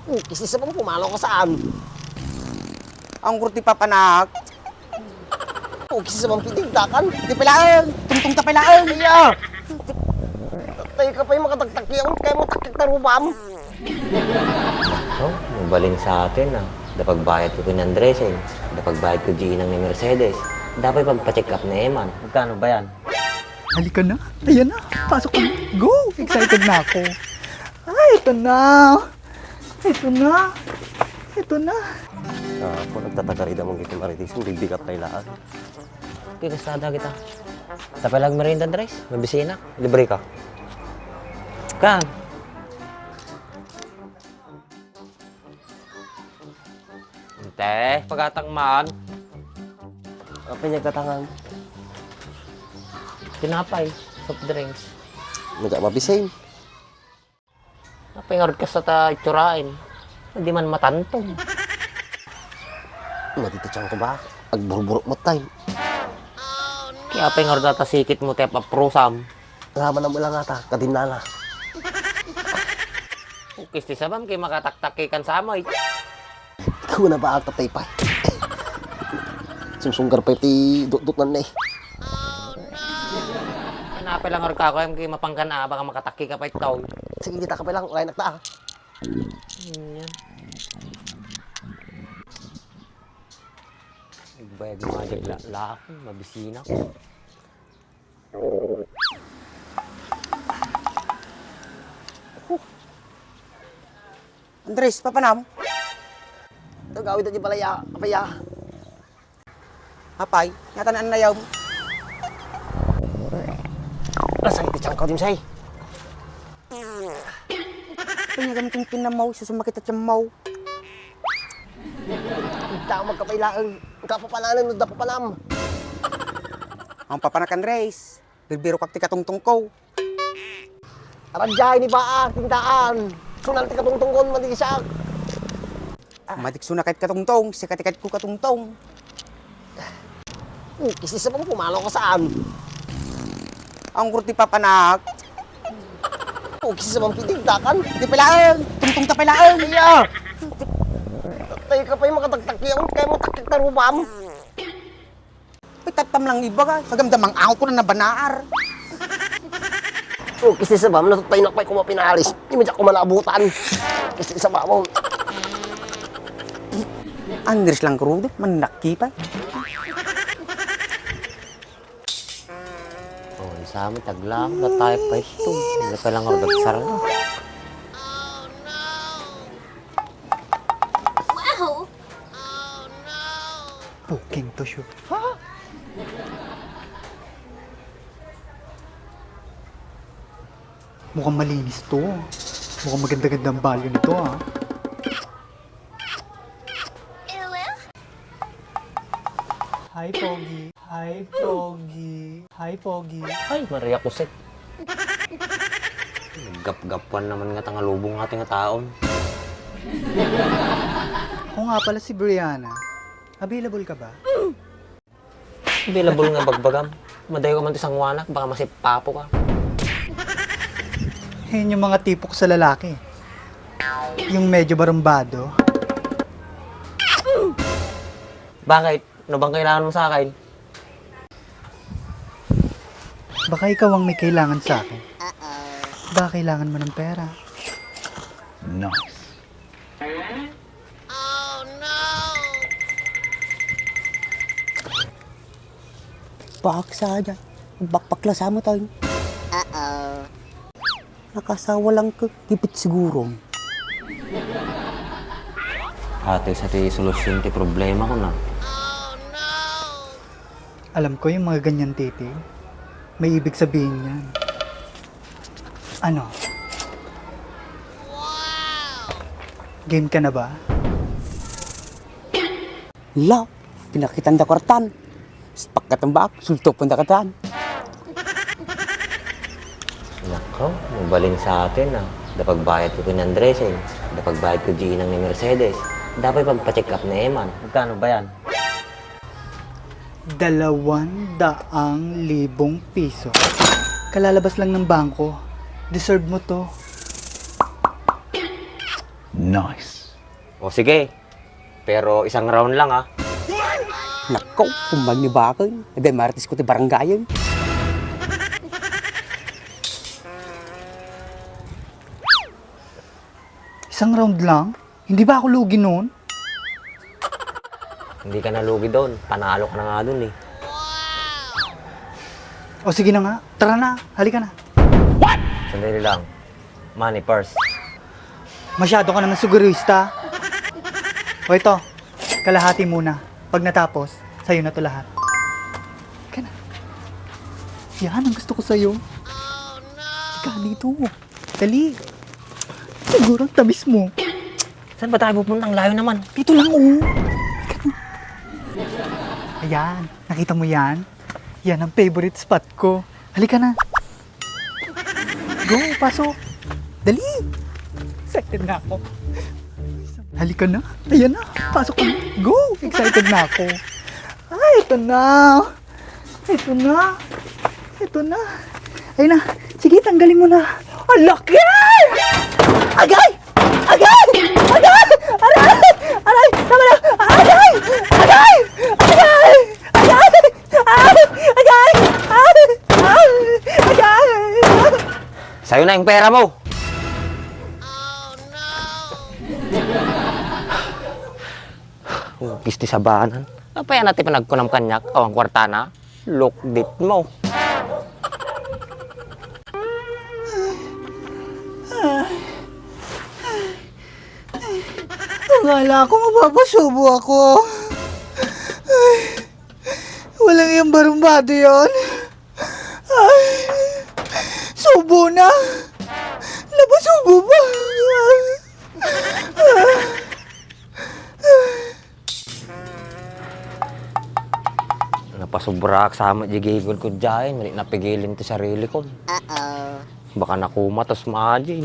Kasi sa mga pumalo ka saan? Ang kurti papanak. Kasi sa mga pitigdakan. Tipilaan! Tungtong tapilaan! Kaya! Tayo ka pa yung makatagtak yun, kaya mo takik na rubam. Oh, mabaling sa atin ah. Dapagbayad ko kay Andres eh. Dapagbayad ko Ginang ni Mercedes. Dapat pagpa-check up ni Eman. Magkano ba yan? Halika na. Ayan na. Pasok ka na. Go! Excited na ako. Ay, ito na. Ito na. Ito na. Ako nagtatagaridan mong gito maritis, hindi bigat kailangan. Kikastada kita. Tapalag merienda Andres. May bisina. Libre ka. Kan. Ante, pagatang man. Apa yung nagtatangan? Tinapay. Soft drinks. Nagka mabisay. Apa yung ka sa itsurain? Hindi man matantong. Matititsang ko ba? Agburburok mo tayo. Kaya pa yung tasikit mo tepa prosam. Laman na mo lang ata, kadinala. Kisti sabam kay makataktakikan sa amoy. Ikaw na ba ang tatay pa? Sumsunggar pa iti dut-dutan na eh. Hanapin lang ka ko yung kay mapangkan baka makataki ka pa itaw. Sige, kita ka pa lang, kaya nagtaa. Yan. Bayad mo majag laakon, mabisina ko. Andres, papanam. Ito gawin na di balaya, kapaya. Apay, natanaan na yaw. Asa iti tiyang ka din say. Panyagamiting pinamaw, susumakit at yamaw. Hindi ako magkapailaan. Kapapalanan, nung dapapanam. Ang papanak Andres, birbiro kak ti katungtong ko. Aradyahay ni Baa, tintaan. Sunal ti katungtungkon, madisak. Madikso na kahit katungtong, sikatikat ko katungtong. Kasi sa mga pumalo ka saan? Ang kurti papanak. Kasi sa mga pitigdakan. Tipilaan! Tungtong tapilaan! Kaya! Tayo ka pa yung makatagtak yun, kaya mo takik na rubam. Ay, tatam lang iba ka. Sagamdamang ako ko na nabanaar. Kasi sa bam, natutay na pa yung kumapinalis. Hindi mo dyan kumalabutan. Kasi sa bam, Andres lang krudo, manakki pa. Oh, sa amin taglang na tayo pa ito. Hindi pa lang ako dagsar na. Booking to shoot. Mukhang malinis to. Mukhang maganda-ganda ang value nito ah. Hi, Pogi. Hi, Pogi. Hi, Pogi. Ay, Maria Kuset. Gap-gapan naman nga tangalubong ating taon. Ako nga pala si Brianna. Available ka ba? Available nga bagbagam. Madayo ka man isang wanak, baka masipapo ka. Yan yung mga tipo ko sa lalaki. Yung medyo barumbado. Bakit? Ano bang kailangan mo sa akin? Baka ikaw ang may kailangan sa akin. Baka kailangan mo ng pera. Nice. Paksa dyan. Bakpakla mo tayo. Nakasawa lang ka. Gipit siguro. Ate, sa ti solusyon ti problema ko na. Alam ko yung mga ganyan titig. May ibig sabihin yan. Ano? Game ka na ba? La, pinakitan da kwartan. Pagkatambak, sultok pun da katan. Nako, mabaling sa atin ah. Dapagbayad ko kay Andres eh. Dapagbayad ko Ginang ni Mercedes. Dapat pagpa-check up ni Eman. Magkano ba yan? 200,000 piso. Kalalabas lang ng bangko. Deserve mo to. Nice. O sige, pero isang round lang ha. Nako, kung magnibakan. Ebe, marites ko ti baranggayan. Isang round lang? Hindi ba ako lugi noon? Hindi ka nalugi doon, panalo ka na nga doon eh. O sige na nga, tara na, halika na. Sandali lang. Money, purse. Masyado ka naman sigurista. O ito, kalahati muna. Pag natapos, sa'yo na to lahat. Halika na. Yan ang gusto ko sa'yo. Halika dito. Dali. Siguro ang tamis mo. Saan ba tayo pupunta? Ang layo naman. Dito lang, oh. Halika na. Ayan, nakita mo yan? Yan ang favorite spot ko. Halika na. Go, pasok. Dali. Excited na ako. Halika na. Ayan na. Pasok na. Go. Excited na ako. Ay, ito na. Ito na. Ito na. Ayun na. Sige, tanggalin mo na. Ang laki! Agay! Agay! Agay! Aray! Aray! Tama na! Agay! Agay! Agay! Agay! Agay! Agay! Agay! Sa'yo na yung pera mo! Oh, kisti sa bahanan. Apa yan natin pinagkunam kanyak? O, ang kwartana? Look dit mo. Akala ko mapapasubo ako. Ay, walang yung barumbado yun. Ay, subo na. Napasubo pa. Napasubra sa ama jigigol ko dyan. Mali napigilin to sarili ko. Baka nakuma, tas maaji.